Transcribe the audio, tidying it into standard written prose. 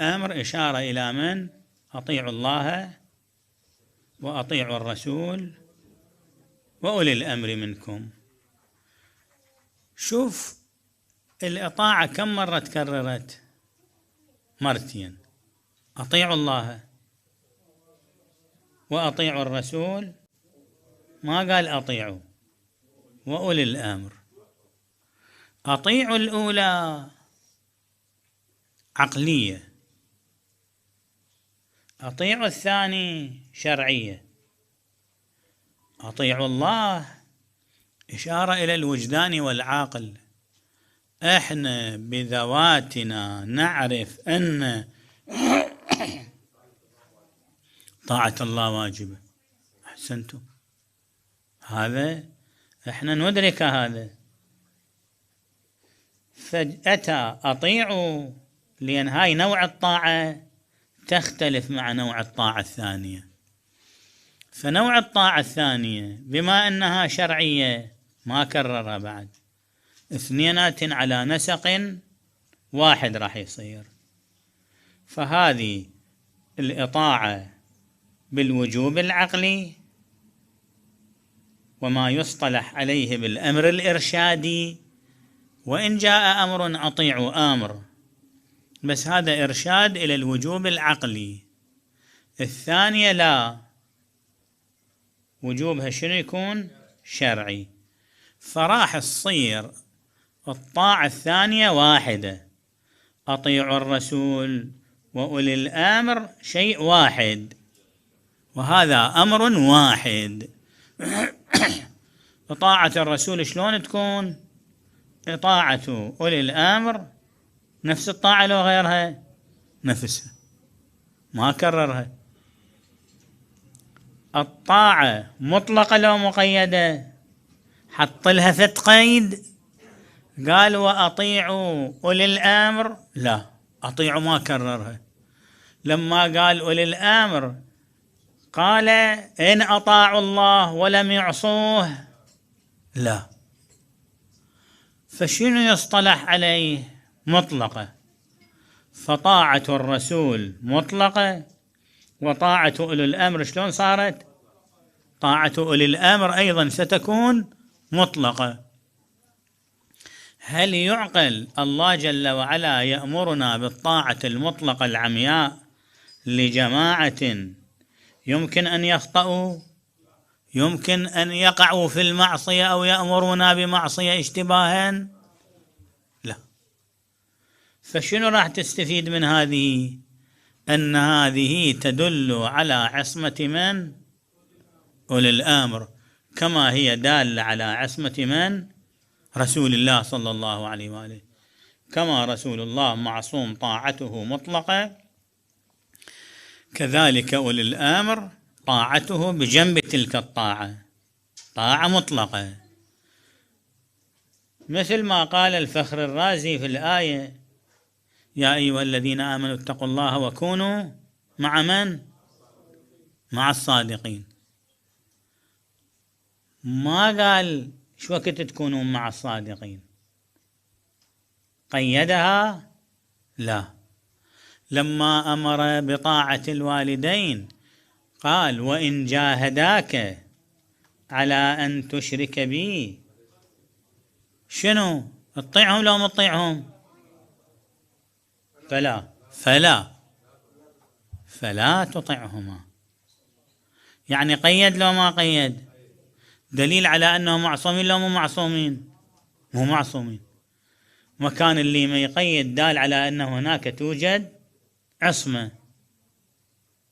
الأمر إشارة إلى من؟ أطيعوا الله وأطيعوا الرسول وأولي الأمر منكم. شوف الإطاعة كم مرة تكررت؟ مرتين. أطيعوا الله وأطيعوا الرسول، ما قال أطيعوا وأولي الأمر. أطيعوا الأولى عقلية، أطيعوا الثاني شرعية. أطيعوا الله إشارة إلى الوجدان والعقل. إحنا بذواتنا نعرف أن طاعة الله واجبة. أحسنتم، هذا إحنا ندرك هذا. فأتى أطيعوا، لأن هاي نوع الطاعة تختلف مع نوع الطاعة الثانية. فنوع الطاعة الثانية بما أنها شرعية ما كررها بعد، اثنينات على نسق واحد راح يصير. فهذه الإطاعة بالوجوب العقلي وما يصطلح عليه بالأمر الإرشادي، وإن جاء أمر أطيعوا أمر، بس هذا إرشاد إلى الوجوب العقلي. الثانية لا، وجوبها شنو يكون؟ شرعي. فراح تصير الطاعة الثانية واحدة، أطيعوا الرسول وأولي الأمر شيء واحد، وهذا أمر واحد. طاعة الرسول شلون تكون؟ طاعة أولي الأمر نفس الطاعة لو غيرها؟ نفسها، ما كررها. الطاعة مطلقة لو مقيدة؟ حط لها ثلاث قيد، قال وأطيعوا أولي الأمر، لا، أطيعوا ما كررها. لما قال أولي الأمر قال إن أطاعوا الله ولم يعصوه، لا. فشنو يصطلح عليه؟ مطلقة. فطاعة الرسول مطلقة، وطاعة أولي الأمر شلون صارت؟ طاعة أولي الأمر أيضا ستكون مطلقة. هل يعقل الله جل وعلا يأمرنا بالطاعة المطلقة العمياء لجماعة يمكن أن يخطئوا، يمكن أن يقعوا في المعصية أو يأمرنا بمعصية اشتباها؟ لا. فشنو راح تستفيد من هذه؟ أن هذه تدل على عصمة من؟ أولي الأمر، كما هي دالة على عصمة من؟ رسول الله صلى الله عليه وآله. كما رسول الله معصوم طاعته مطلقة، كذلك أولي الأمر طاعته بجنب تلك الطاعة طاعة مطلقة. مثل ما قال الفخر الرازي في الآية: يا أيها الذين آمنوا اتقوا الله وكونوا مع من؟ مع الصادقين. ما قال شو وقت تكونون مع الصادقين، قيدها؟ لا. لما أمر بطاعة الوالدين قال وإن جاهداك على أن تشرك بي، شنو؟ تطيعهم لو ما تطيعهم؟ فلا تطعهما. يعني قيد لو ما قيد؟ دليل على أنهم معصومين لو مو معصومين؟ مو معصومين. مكان اللي ما يقيد دال على أن هناك توجد عصمة.